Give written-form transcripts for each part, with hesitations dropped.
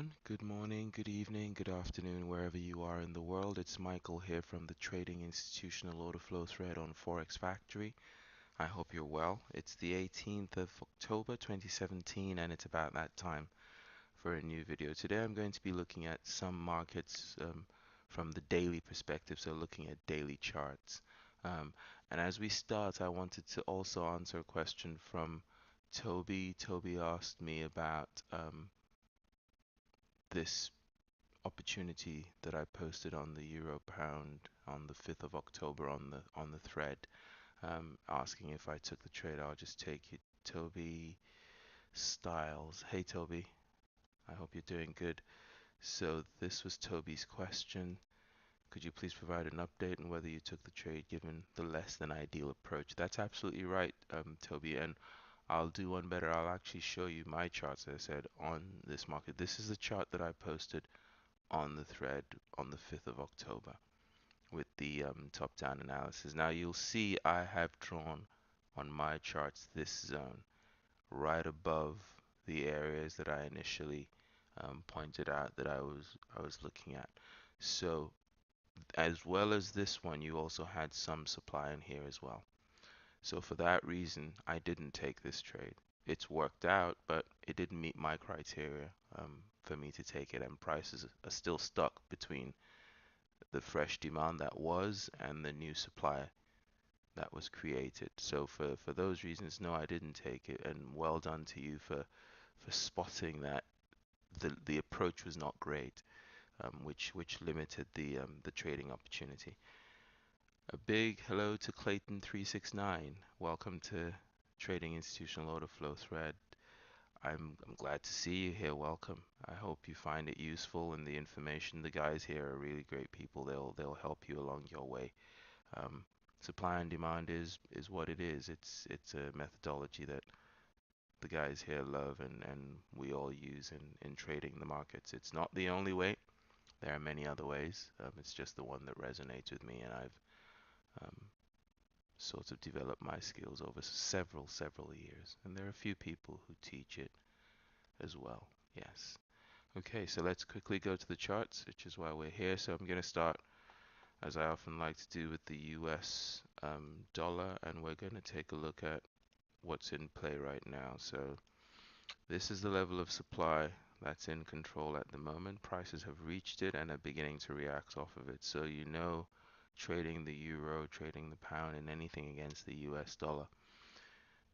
everyone. Good morning, good evening, good afternoon, wherever you are in the world. It's Michael here from the Trading Institutional Order Flow thread on Forex Factory. I hope you're well. It's the 18th of October 2017, and it's about that time for a new video. Today I'm going to be looking at some markets from the daily perspective, so looking at daily charts. Um, and as we start, I wanted to also answer a question from Toby. Toby asked me about this opportunity that I posted on the Euro Pound on the 5th of October on the thread, asking if I took the trade. I'll just take it. Toby Styles. Hey Toby, I hope you're doing good. So this was Toby's question. Could you please provide an update on whether you took the trade given the less than ideal approach? That's absolutely right, Toby, and I'll do one better. I'll actually show you my charts, as I said, on this market. This is the chart that I posted on the thread on the 5th of October with the top-down analysis. Now you'll see I have drawn on my charts this zone right above the areas that I initially pointed out that I was looking at. So as well as this one, you also had some supply in here as well. So for that reason, I didn't take this trade. It's worked out, but it didn't meet my criteria for me to take it, and prices are still stuck between the fresh demand that was and the new supply that was created. So for those reasons, no, I didn't take it, and well done to you for spotting that the approach was not great, which limited the trading opportunity. A big hello to Clayton369. Welcome to Trading Institutional Order Flow thread. I'm glad to see you here. Welcome. I hope you find it useful and the information. The guys here are really great people. They'll help you along your way. Um, supply and demand is what it is. It's a methodology that the guys here love and we all use in trading the markets. It's not the only way. There are many other ways. It's just the one that resonates with me, and I've um, sort of developed my skills over several years. And there are a few people who teach it as well. Yes. Okay, so let's quickly go to the charts, which is why we're here. So I'm going to start, as I often like to do, with the US dollar, and we're going to take a look at what's in play right now. So this is the level of supply that's in control at the moment. Prices have reached it and are beginning to react off of it. So you know, trading the euro, trading the pound, and anything against the US dollar,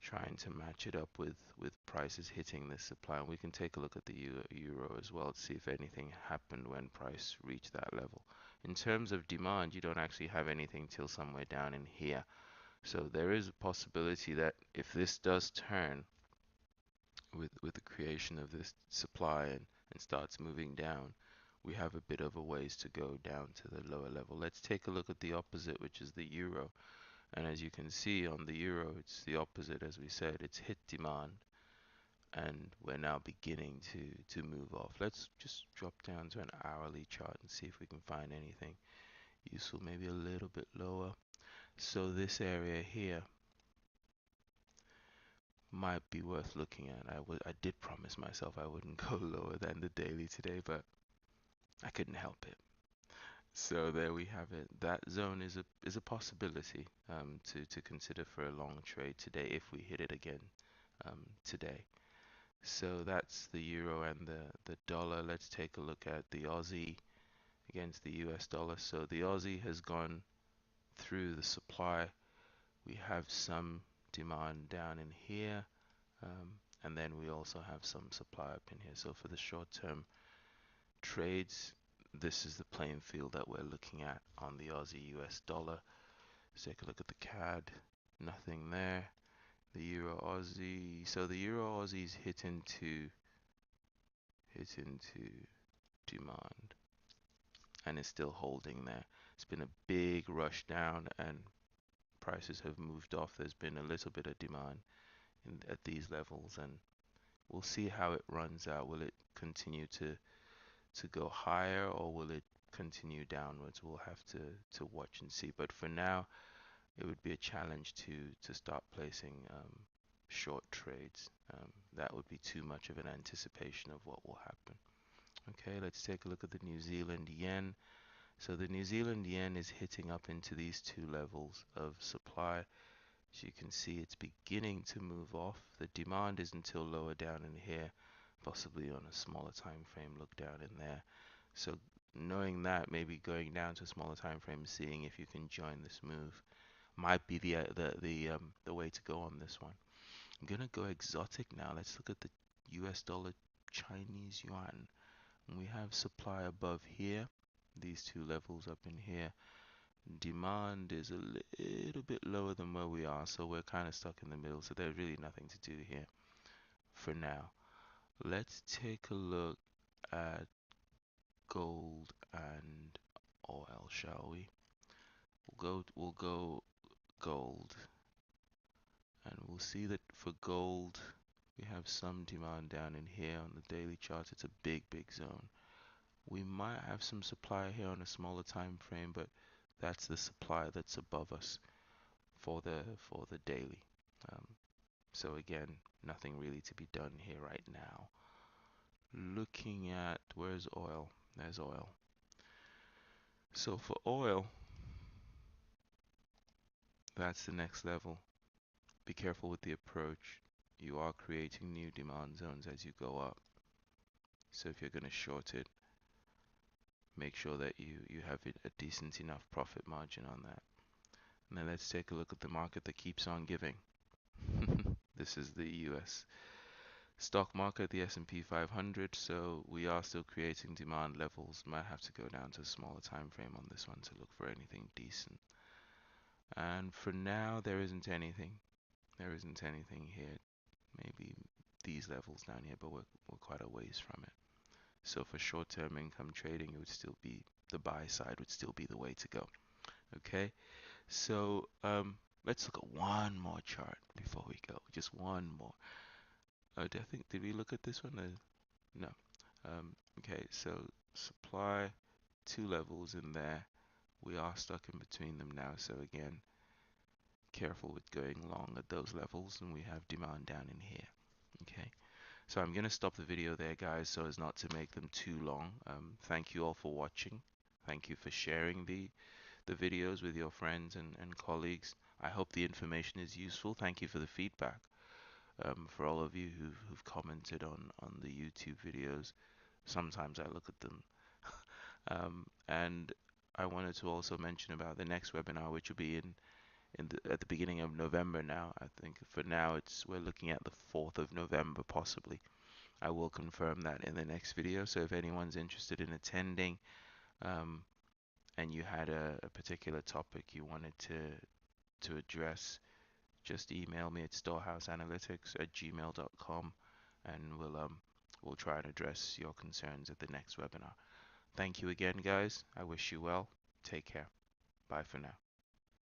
trying to match it up with prices hitting this supply. And we can take a look at the euro as well to see if anything happened when price reached that level. In terms of demand, you don't actually have anything till somewhere down in here. So there is a possibility that if this does turn with the creation of this supply and starts moving down, we have a bit of a ways to go down to the lower level. Let's take a look at the opposite, which is the euro. And as you can see on the euro, it's the opposite. As we said, it's hit demand, and we're now beginning to move off. Let's just drop down to an hourly chart and see if we can find anything useful, maybe a little bit lower. So this area here might be worth looking at. I did promise myself I wouldn't go lower than the daily today, but I couldn't help it. So there we have it. That zone is a possibility to consider for a long trade today if we hit it again today. So that's the euro and the dollar. Let's take a look at the Aussie against the US dollar. So the Aussie has gone through the supply. We have some demand down in here, and then we also have some supply up in here. So for the short-term trades, this is the playing field that we're looking at on the Aussie US dollar. Let's take a look at the CAD. Nothing there. The Euro Aussie. So the Euro Aussie's hit into demand and is still holding there. It's been a big rush down and prices have moved off. There's been a little bit of demand at these levels, and we'll see how it runs out. Will it continue to go higher, or will it continue downwards? We'll have to watch and see. But for now, it would be a challenge to start placing short trades. That would be too much of an anticipation of what will happen. Okay, let's take a look at the New Zealand yen. So the New Zealand yen is hitting up into these two levels of supply. As you can see, it's beginning to move off. The demand is until lower down in here, possibly on a smaller time frame. Look down in there. So knowing that, maybe going down to a smaller time frame, seeing if you can join this move, might be the way to go on this one. I'm gonna go exotic now. Let's look at the US dollar Chinese yuan. We have supply above here, these two levels up in here. Demand is a little bit lower than where we are, so we're kind of stuck in the middle, so there's really nothing to do here for now. Let's take a look at gold and oil, shall we? We'll go gold, and we'll see that for gold we have some demand down in here on the daily chart. It's a big zone. We might have some supply here on a smaller time frame, but that's the supply that's above us for the daily. Um, so again, nothing really to be done here right now. Looking at where's oil? There's oil. So for oil, that's the next level. Be careful with the approach. You are creating new demand zones as you go up. So if you're going to short it, make sure that you have a decent enough profit margin on that. And then let's take a look at the market that keeps on giving. This is the US stock market, the S&P 500. So we are still creating demand levels. Might have to go down to a smaller time frame on this one to look for anything decent. And for now, there isn't anything. There isn't anything here. Maybe these levels down here, but we're quite a ways from it. So for short-term income trading, it would still be the buy side would still be the way to go. Okay, so let's look at one more chart before we go. Just one more. Did we look at this one? No. Okay, so supply, two levels in there. We are stuck in between them now. So again, careful with going long at those levels, and we have demand down in here. Okay. So I'm going to stop the video there, guys, so as not to make them too long. Thank you all for watching. Thank you for sharing the videos with your friends and colleagues. I hope the information is useful. Thank you for the feedback. For all of you who've commented on the YouTube videos. Sometimes I look at them. And I wanted to also mention about the next webinar, which will be at the beginning of November now. I think for now we're looking at the 4th of November possibly. I will confirm that in the next video. So if anyone's interested in attending, and you had a particular topic you wanted to address, just email me at storehouseanalytics@gmail.com, and we'll try and address your concerns at the next webinar. Thank you again, guys. I wish you well. Take care. Bye for now.